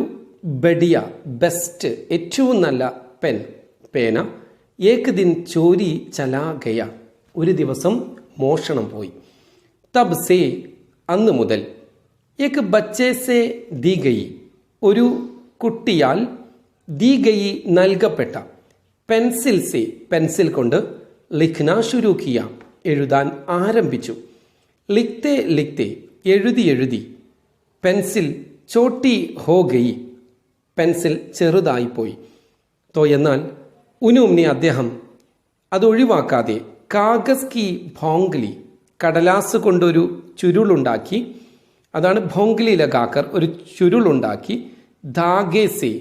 ബഡിയ ബെസ്റ്റ് ഏറ്റവും നല്ല പേന, ഏക് ദിൻ ചോരി ചലാ ഗയ, ഒരു ദിവസം മോഷണം പോയി. തബ് സേ അന്ന് മുതൽ, ഏക് ബച്ചേ സേ ദി ഗയി, ഒരു കുട്ടിയാൽ, ദി ഗയി നൽകപ്പെട്ട, പെൻസിൽ കൊണ്ട്, ലിഖ്ന ശുരു കിയ എഴുതാൻ ആരംഭിച്ചു. ലിഖ്തെ എഴുതി, പെൻസിൽ ചോട്ടി ഹോ ഗയി പെൻസിൽ ചെറുതായിപ്പോയി. എന്നാൽ ഉനൂംനെ അദ്ദേഹം അതൊഴിവാക്കാതെ, കാഗസ് കി ഭോങ്ലി കടലാസ് കൊണ്ടൊരു ചുരുളുണ്ടാക്കി, അതാണ് ഭോങ്ലി ലഗാക്കർ, ഒരു ചുരുളുണ്ടാക്കി, ധാഗേസെ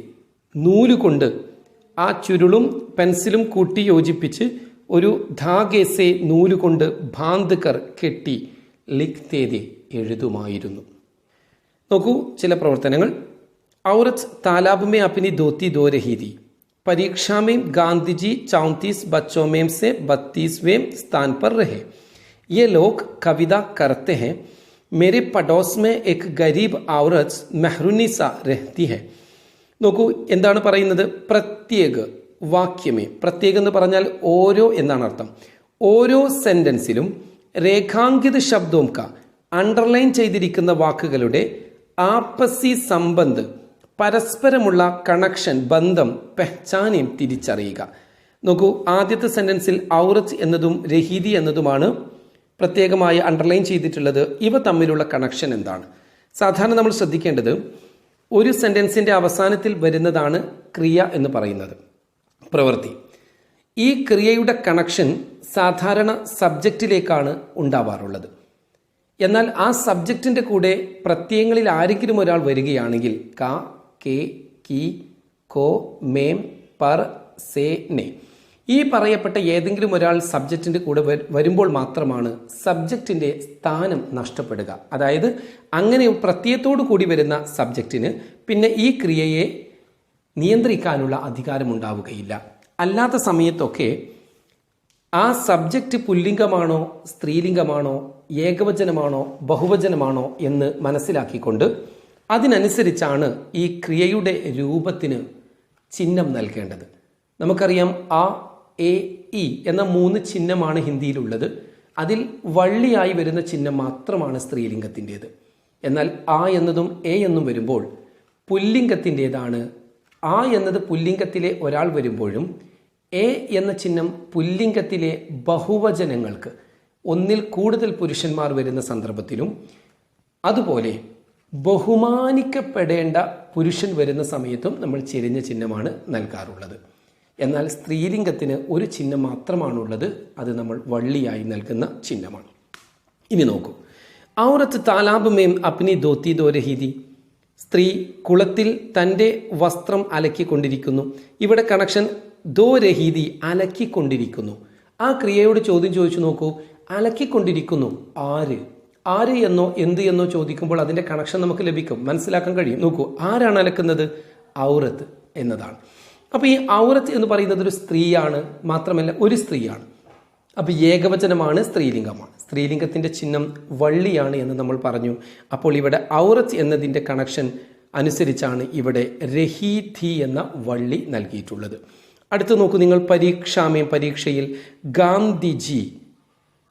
നൂലുകൊണ്ട് ആ ചുരുളും പെൻസിലും കൂട്ടി യോജിപ്പിച്ച് ഒരു ധാഗേസെ നൂലുകൊണ്ട് ഭാന്തകർ കെട്ടി ലിഖ്തേതെ എഴുതുമായിരുന്നു. നോക്കൂ ചില പ്രവർത്തനങ്ങൾ. ഔറത്ത് तालाब में अपनी धोती धो रही थी. परीक्षा में गांधी जी 34 बच्चों में से 32वें स्थान पर रहे. ये लोग कविता करते हैं. मेरे पड़ोस में एक गरीब औरत മെഹ്റുനി सा रहती है. നോക്കൂ എന്താണ് പറയുന്നത്? പ്രത്യേക വാക്യമേ, പ്രത്യേകം എന്ന് പറഞ്ഞാൽ ഓരോ എന്നാണ് അർത്ഥം. ഓരോ സെന്റൻസിലും രേഖാങ്കിത ശബ്ദവും അണ്ടർലൈൻ ചെയ്തിരിക്കുന്ന വാക്കുകളുടെ ആപ്പസി സംബന്ധ്, പരസ്പരമുള്ള കണക്ഷൻ, ബന്ധം, പെഹ്ചാനെയും തിരിച്ചറിയുക. നോക്കൂ, ആദ്യത്തെ സെന്റൻസിൽ ഔറത്ത് എന്നതും രഹീദി എന്നതുമാണ് പ്രത്യേകമായി അണ്ടർലൈൻ ചെയ്തിട്ടുള്ളത്. ഇവ തമ്മിലുള്ള കണക്ഷൻ എന്താണ്? സാധാരണ നമ്മൾ ശ്രദ്ധിക്കേണ്ടത് ഒരു സെന്റൻസിന്റെ അവസാനത്തിൽ വരുന്നതാണ് ക്രിയ എന്ന് പറയുന്നത്, പ്രവൃത്തി. ഈ ക്രിയയുടെ കണക്ഷൻ സാധാരണ സബ്ജക്റ്റിലേക്കാണ് ഉണ്ടാവാറുള്ളത്. എന്നാൽ ആ സബ്ജക്റ്റിന്റെ കൂടെ പ്രത്യയങ്ങളിൽ ആരെങ്കിലും ഒരാൾ വരികയാണെങ്കിൽ ക, കെ, കി, കോ, മേം, പർ, സേ, നെ, ഈ പറയപ്പെട്ട ഏതെങ്കിലും ഒരാൾ സബ്ജക്റ്റിന്റെ കൂടെ വരുമ്പോൾ മാത്രമാണ് സബ്ജക്റ്റിന്റെ സ്ഥാനം നഷ്ടപ്പെടുക. അതായത് അങ്ങനെ പ്രത്യയത്തോടു കൂടി വരുന്ന സബ്ജക്റ്റിന് പിന്നെ ഈ ക്രിയയെ നിയന്ത്രിക്കാനുള്ള അധികാരമുണ്ടാവുകയില്ല. അല്ലാത്ത സമയത്തൊക്കെ ആ സബ്ജക്റ്റ് പുല്ലിംഗമാണോ സ്ത്രീലിംഗമാണോ ഏകവചനമാണോ ബഹുവചനമാണോ എന്ന് മനസ്സിലാക്കിക്കൊണ്ട് അതിനനുസരിച്ചാണ് ഈ ക്രിയയുടെ രൂപത്തിന് ചിഹ്നം നൽകേണ്ടത്. നമുക്കറിയാം ആ, എ, ഇ എന്ന 3 ചിഹ്നമാണ് ഹിന്ദിയിലുള്ളത്. അതിൽ വള്ളിയായി വരുന്ന ചിഹ്നം മാത്രമാണ് സ്ത്രീലിംഗത്തിൻ്റെത്. എന്നാൽ ആ എന്നതും എ എന്നും വരുമ്പോൾ പുല്ലിംഗത്തിൻ്റെതാണ്. ആ എന്നത് പുല്ലിംഗത്തിലെ ഒരാൾ വരുമ്പോഴും എ എന്ന ചിഹ്നം പുല്ലിംഗത്തിലെ ബഹുവചനങ്ങൾക്ക്, ഒന്നിൽ കൂടുതൽ പുരുഷന്മാർ വരുന്ന സന്ദർഭത്തിലും, അതുപോലെ ബഹുമാനിക്കപ്പെടേണ്ട പുരുഷൻ വരുന്ന സമയത്തും നമ്മൾ ചെരിഞ്ഞ ചിഹ്നമാണ് നൽകാറുള്ളത്. എന്നാൽ സ്ത്രീലിംഗത്തിന് ഒരു ചിഹ്നം മാത്രമാണുള്ളത്, അത് നമ്മൾ വള്ളിയായി നൽകുന്ന ചിഹ്നമാണ്. ഇനി നോക്കൂ, ഔറത്ത് താലാബ് മേം അപ്നി ധോത്തി ദോ രഹീതി, സ്ത്രീ കുളത്തിൽ തൻ്റെ വസ്ത്രം അലക്കിക്കൊണ്ടിരിക്കുന്നു. ഇവിടെ കണക്ഷൻ ദോ രഹീതി, അലക്കിക്കൊണ്ടിരിക്കുന്നു. ആ ക്രിയയോട് ചോദ്യം ചോദിച്ചു നോക്കൂ, അലക്കിക്കൊണ്ടിരിക്കുന്നു, ആര്? ആര് എന്നോ എന്ത് എന്നോ ചോദിക്കുമ്പോൾ അതിൻ്റെ കണക്ഷൻ നമുക്ക് ലഭിക്കും, മനസ്സിലാക്കാൻ കഴിയും. നോക്കൂ, ആരാണ് അലക്കുന്നത്? ഔറത്ത് എന്നതാണ്. അപ്പോൾ ഈ ഔറത്ത് എന്ന് പറയുന്നത് ഒരു സ്ത്രീയാണ്, മാത്രമല്ല ഒരു സ്ത്രീയാണ്. അപ്പോൾ ഏകവചനമാണ്, സ്ത്രീലിംഗമാണ്. സ്ത്രീലിംഗത്തിൻ്റെ ചിഹ്നം വള്ളിയാണ് എന്ന് നമ്മൾ പറഞ്ഞു. അപ്പോൾ ഇവിടെ ഔറത്ത് എന്നതിൻ്റെ കണക്ഷൻ അനുസരിച്ചാണ് ഇവിടെ രഹീഥി എന്ന വള്ളി നൽകിയിട്ടുള്ളത്. അടുത്ത് നോക്കൂ നിങ്ങൾ, പരീക്ഷയിൽ ഗാന്ധിജി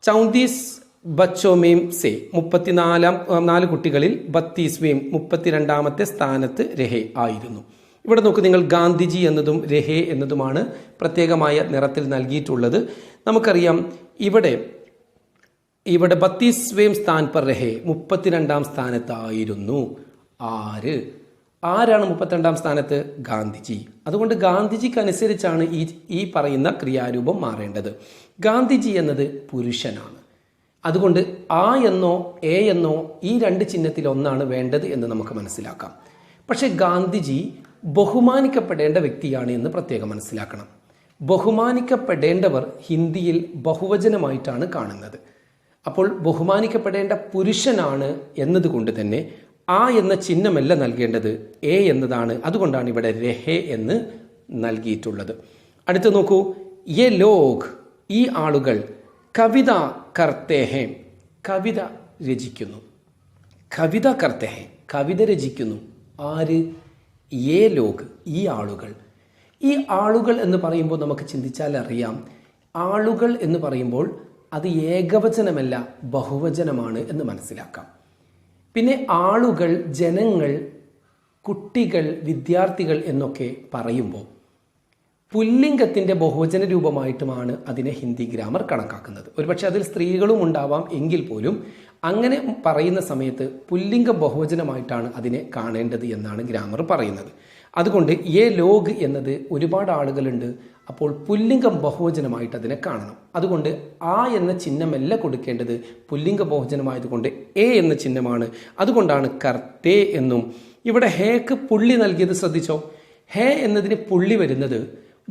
34 ബച്ചോമേം സേ, 34 കുട്ടികളിൽ 32 32ാമത്തെ സ്ഥാനത്ത് രഹേ ആയിരുന്നു. ഇവിടെ നോക്കൂ നിങ്ങൾ, ഗാന്ധിജി എന്നതും രഹേ എന്നതുമാണ് പ്രത്യേകമായ നിറത്തിൽ നൽകിയിട്ടുള്ളത്. നമുക്കറിയാം ഇവിടെ 32വേം സ്ഥാൻ പർ രഹേ, 32ാം സ്ഥാനത്തായിരുന്നു. ആരാണ് 32ാം സ്ഥാനത്ത്? ഗാന്ധിജി. അതുകൊണ്ട് ഗാന്ധിജിക്ക് അനുസരിച്ചാണ് ഈ പറയുന്ന ക്രിയാരൂപം മാറേണ്ടത്. ഗാന്ധിജി എന്നത് പുരുഷനാണ്. അതുകൊണ്ട് ആ എന്നോ എ എന്നോ ഈ 2 ചിഹ്നത്തിൽ ഒന്നാണ് വേണ്ടത് എന്ന് നമുക്ക് മനസ്സിലാക്കാം. പക്ഷെ ഗാന്ധിജി ബഹുമാനിക്കപ്പെടേണ്ട വ്യക്തിയാണ് എന്ന് പ്രത്യേകം മനസ്സിലാക്കണം. ബഹുമാനിക്കപ്പെടേണ്ടവർ ഹിന്ദിയിൽ ബഹുവചനമായിട്ടാണ് കാണുന്നത്. അപ്പോൾ ബഹുമാനിക്കപ്പെടേണ്ട പുരുഷനാണ് എന്നതുകൊണ്ട് തന്നെ ആ എന്ന ചിഹ്നമല്ല നൽകേണ്ടത്, എ എന്നതാണ്. അതുകൊണ്ടാണ് ഇവിടെ രഹേ എന്ന് നൽകിയിട്ടുള്ളത്. അടുത്ത് നോക്കൂ, യെ ലോഗ്, ഈ ആളുകൾ, കവിത കർത്തേ ഹേ, കവിത രചിക്കുന്നു. കവിത കർത്തേ ഹേ, കവിത രചിക്കുന്നു. ആര്? യേ ലോഗ്, ഈ ആളുകൾ. ഈ ആളുകൾ എന്ന് പറയുമ്പോൾ നമുക്ക് ചിന്തിച്ചാൽ അറിയാം, ആളുകൾ എന്ന് പറയുമ്പോൾ അത് ഏകവചനമല്ല ബഹുവചനമാണ് എന്ന് മനസ്സിലാക്കാം. പിന്നെ ആളുകൾ, ജനങ്ങൾ, കുട്ടികൾ, വിദ്യാർത്ഥികൾ എന്നൊക്കെ പറയുമ്പോൾ പുല്ലിംഗത്തിൻ്റെ ബഹുവചന രൂപമായിട്ടുമാണ് അതിനെ ഹിന്ദി ഗ്രാമർ കണക്കാക്കുന്നത്. ഒരുപക്ഷെ അതിൽ സ്ത്രീകളും ഉണ്ടാവാം, എങ്കിൽ പോലും അങ്ങനെ പറയുന്ന സമയത്ത് പുല്ലിംഗ ബഹുവചനമായിട്ടാണ് അതിനെ കാണേണ്ടത് എന്നാണ് ഗ്രാമർ പറയുന്നത്. അതുകൊണ്ട് യേ ലോഗ് എന്നത് ഒരുപാട് ആളുകളുണ്ട്, അപ്പോൾ പുല്ലിംഗം ബഹുവചനമായിട്ട് അതിനെ കാണണം. അതുകൊണ്ട് ആ എന്ന ചിഹ്നമല്ല കൊടുക്കേണ്ടത്, പുല്ലിംഗ ബഹുവചനമായതുകൊണ്ട് എ എന്ന ചിഹ്നമാണ്. അതുകൊണ്ടാണ് കർത്തേ എന്നും. ഇവിടെ ഹേക്ക് പുള്ളി നൽകിയത് ശ്രദ്ധിച്ചോ. ഹേ എന്നതിന് പുള്ളി വരുന്നത്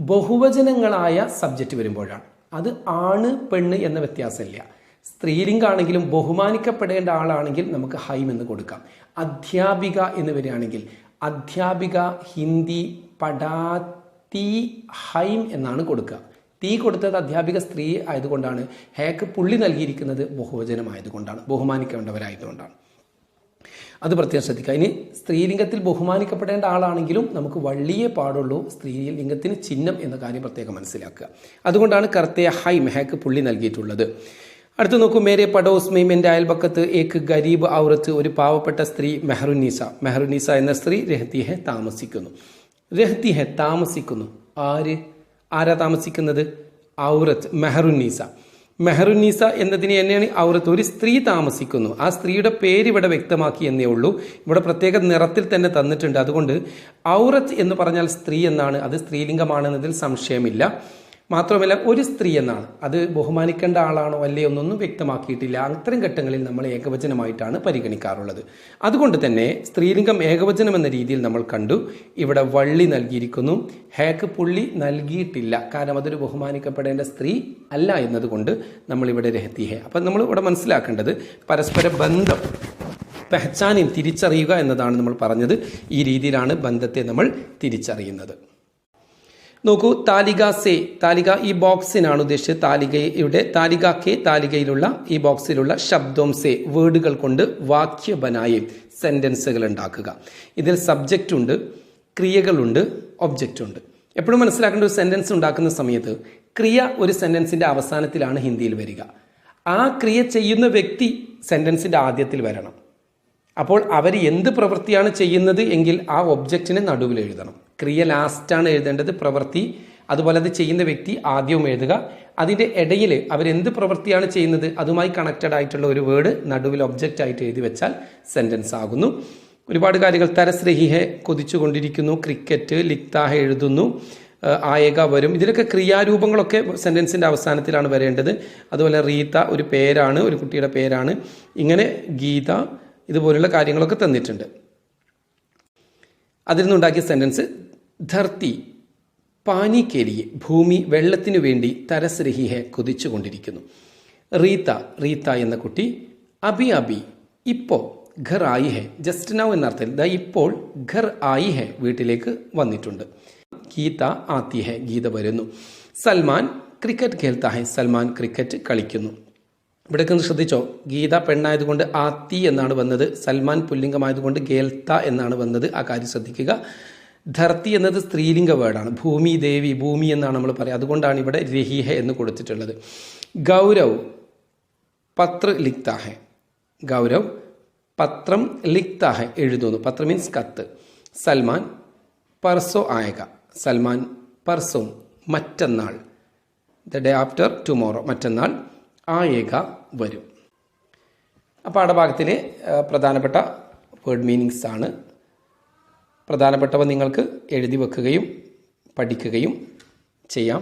ബഹുവചനങ്ങളായ സബ്ജക്റ്റ് വരുമ്പോഴാണ്. അത് ആണ് പെണ്ണ് എന്ന വ്യത്യാസമില്ല. സ്ത്രീലിംഗാണെങ്കിലും ബഹുമാനിക്കപ്പെടേണ്ട ആളാണെങ്കിൽ നമുക്ക് ഹൈം എന്ന് കൊടുക്കാം. അധ്യാപിക എന്ന് വരികയാണെങ്കിൽ അധ്യാപിക ഹിന്ദി പഠാത്തി ഹൈം എന്നാണ് കൊടുക്കുക. തീ കൊടുത്തത് അധ്യാപിക സ്ത്രീ ആയതുകൊണ്ടാണ്. ഹേക്ക് പുള്ളി നൽകിയിരിക്കുന്നത് ബഹുവചനമായതുകൊണ്ടാണ്, ബഹുമാനിക്കേണ്ടവരായതുകൊണ്ടാണ്. അത് പ്രത്യേകം ശ്രദ്ധിക്കുക. ഇനി സ്ത്രീലിംഗത്തിൽ ബഹുമാനിക്കപ്പെടേണ്ട ആളാണെങ്കിലും നമുക്ക് വള്ളിയേ പാടുള്ളൂ, സ്ത്രീലിംഗത്തിന് ചിഹ്നം എന്ന കാര്യം പ്രത്യേകം മനസ്സിലാക്കുക. അതുകൊണ്ടാണ് കർത്തയ ഹൈ മെഹക്ക് പുള്ളി നൽകിയിട്ടുള്ളത്. അടുത്ത് നോക്കൂ, മേരെ പഡോസ് മെയിം, എൻ്റെ അയൽപക്കത്ത് ഏക്ക് ഗരീബ് ഔറത്ത്, ഒരു പാവപ്പെട്ട സ്ത്രീ, മെഹറുന്നീസ. മെഹറുന്നീസ എന്ന സ്ത്രീ രഹത്തി ഹെ താമസിക്കുന്നു. രഹത്തി ഹെ താമസിക്കുന്നു. ആരാ താമസിക്കുന്നത്? ഔറത്ത്, മെഹറുന്നീസ. മെഹറുന്നീസ എന്നതിന് തന്നെയാണ് ഔറത്ത്, ഒരു സ്ത്രീ താമസിക്കുന്നു. ആ സ്ത്രീയുടെ പേര് ഇവിടെ വ്യക്തമാക്കി എന്നേ ഉള്ളൂ. ഇവിടെ പ്രത്യേക നിറത്തിൽ തന്നെ തന്നിട്ടുണ്ട്. അതുകൊണ്ട് ഔറത്ത് എന്ന് പറഞ്ഞാൽ സ്ത്രീ എന്നാണ്. അത് സ്ത്രീലിംഗമാണെന്നതിൽ സംശയമില്ല. മാത്രമല്ല ഒരു സ്ത്രീ എന്നാണ്. അത് ബഹുമാനിക്കേണ്ട ആളാണോ അല്ലേ എന്നൊന്നും വ്യക്തമാക്കിയിട്ടില്ല. അത്തരം ഘട്ടങ്ങളിൽ നമ്മൾ ഏകവചനമായിട്ടാണ് പരിഗണിക്കാറുള്ളത്. അതുകൊണ്ട് തന്നെ സ്ത്രീലിംഗം ഏകവചനം എന്ന രീതിയിൽ നമ്മൾ കണ്ടു. ഇവിടെ വള്ളി നൽകിയിരിക്കുന്നു, ഹേക്ക് പുള്ളി നൽകിയിട്ടില്ല. കാരണം അതൊരു ബഹുമാനിക്കപ്പെടേണ്ട സ്ത്രീ അല്ല എന്നതുകൊണ്ട് നമ്മളിവിടെ രഹത്തി ഹേ. അപ്പം നമ്മൾ ഇവിടെ മനസ്സിലാക്കേണ്ടത് പരസ്പര ബന്ധം, പെഹ്ചാനിൻ, തിരിച്ചറിയുക എന്നതാണ് നമ്മൾ പറഞ്ഞത്. ഈ രീതിയിലാണ് ബന്ധത്തെ നമ്മൾ തിരിച്ചറിയുന്നത്. നോക്കൂ, താലിക സേ, താലിക ഈ ബോക്സിനാണ് ഉദ്ദേശിച്ചത്. താലികയുടെ താലിക കെ, താലികയിലുള്ള ഈ ബോക്സിലുള്ള ശബ്ദം സേ, വേർഡുകൾ കൊണ്ട് വാക്യ ബനായി, സെന്റൻസുകൾ ഉണ്ടാക്കുക. ഇതിൽ സബ്ജക്റ്റ് ഉണ്ട്, ക്രിയകളുണ്ട്, ഒബ്ജക്റ്റ് ഉണ്ട്. എപ്പോഴും മനസ്സിലാക്കേണ്ട, ഒരു സെന്റൻസ് ഉണ്ടാക്കുന്ന സമയത്ത് ക്രിയ ഒരു സെന്റൻസിന്റെ അവസാനത്തിലാണ് ഹിന്ദിയിൽ വരിക. ആ ക്രിയ ചെയ്യുന്ന വ്യക്തി സെന്റൻസിന്റെ ആദ്യത്തിൽ വരണം. അപ്പോൾ അവർ എന്ത് പ്രവൃത്തിയാണ് ചെയ്യുന്നത് എങ്കിൽ ആ ഒബ്ജക്റ്റിനെ നടുവിൽ എഴുതണം. ക്രിയ ലാസ്റ്റാണ് എഴുതേണ്ടത്, പ്രവൃത്തി അതുപോലെ അത് ചെയ്യുന്ന വ്യക്തി ആദ്യവും എഴുതുക. അതിൻ്റെ ഇടയിൽ അവരെന്ത് പ്രവൃത്തിയാണ് ചെയ്യുന്നത് അതുമായി കണക്റ്റഡ് ആയിട്ടുള്ള ഒരു വേർഡ് നടുവിൽ ഒബ്ജക്റ്റ് ആയിട്ട് എഴുതി വെച്ചാൽ സെന്റൻസ് ആകുന്നു. ഒരുപാട് കാര്യങ്ങൾ, തരസ് രഹിഹെ, കൊതിച്ചുകൊണ്ടിരിക്കുന്നു, ക്രിക്കറ്റ്, ലിക്താഹെ എഴുതുന്നു, ആയേക വരും. ഇതിലൊക്കെ ക്രിയാരൂപങ്ങളൊക്കെ സെന്റൻസിന്റെ അവസാനത്തിലാണ് വരേണ്ടത്. അതുപോലെ റീത്ത ഒരു പേരാണ്, ഒരു കുട്ടിയുടെ പേരാണ്. ഇങ്ങനെ ഗീത, ഇതുപോലുള്ള കാര്യങ്ങളൊക്കെ തന്നിട്ടുണ്ട്. അതിൽ നിന്നുണ്ടാക്കിയ സെന്റൻസ്, ധർത്തി പാനി കേലിയെ, ഭൂമി വെള്ളത്തിനു വേണ്ടി, തരസ് രഹി ഹെ, കൊതിച്ചുകൊണ്ടിരിക്കുന്നു. റീത്ത, റീത്ത എന്ന കുട്ടി, അബി അബി, ഇപ്പോ, ഘർ ആയി ഹെ, ജസ്റ്റ് നൗ എന്നർത്ഥത്തിൽ, ദാ ഇപ്പോൾ, ഘർ ആയി ഹെ, വീട്ടിലേക്ക് വന്നിട്ടുണ്ട്. ഗീത ആത്തി ഹെ, ഗീത വരുന്നു. സൽമാൻ ക്രിക്കറ്റ് ഖേൽത്ത ഹെ, സൽമാൻ ക്രിക്കറ്റ് കളിക്കുന്നു. ഇവിടേക്ക് ഒന്ന് ശ്രദ്ധിച്ചോ, ഗീത പെണ്ണായതുകൊണ്ട് ആത്തി എന്നാണ് വന്നത്, സൽമാൻ പുല്ലിംഗമായതുകൊണ്ട് ഗേൽത്ത എന്നാണ് വന്നത്. ആ കാര്യം ശ്രദ്ധിക്കുക. ധർത്തി എന്നത് സ്ത്രീലിംഗ വേർഡാണ്. ഭൂമി, ദേവി, ഭൂമി എന്നാണ് നമ്മൾ പറയുക. അതുകൊണ്ടാണ് ഇവിടെ രഹിഹ എന്ന് കൊടുത്തിട്ടുള്ളത്. ഗൗരവ് പത്ര ലിഖ്താഹെ, ഗൗരവ് പത്രം ലിഖ്താഹെ, എഴുതുന്നു. പത്ര മീൻസ് കത്ത്. സൽമാൻ പർസോ ആയക, സൽമാൻ പർസോ മറ്റന്നാൾ, ദ ഡേ ആഫ്റ്റർ ടുമോറോ, മറ്റന്നാൾ ആയേക വരും. ആ പാഠഭാഗത്തിലെ പ്രധാനപ്പെട്ട വേർഡ് മീനിങ്സ് ആണ്. പ്രധാനപ്പെട്ടവ നിങ്ങൾക്ക് എഴുതി വെക്കുകയും പഠിക്കുകയും ചെയ്യാം.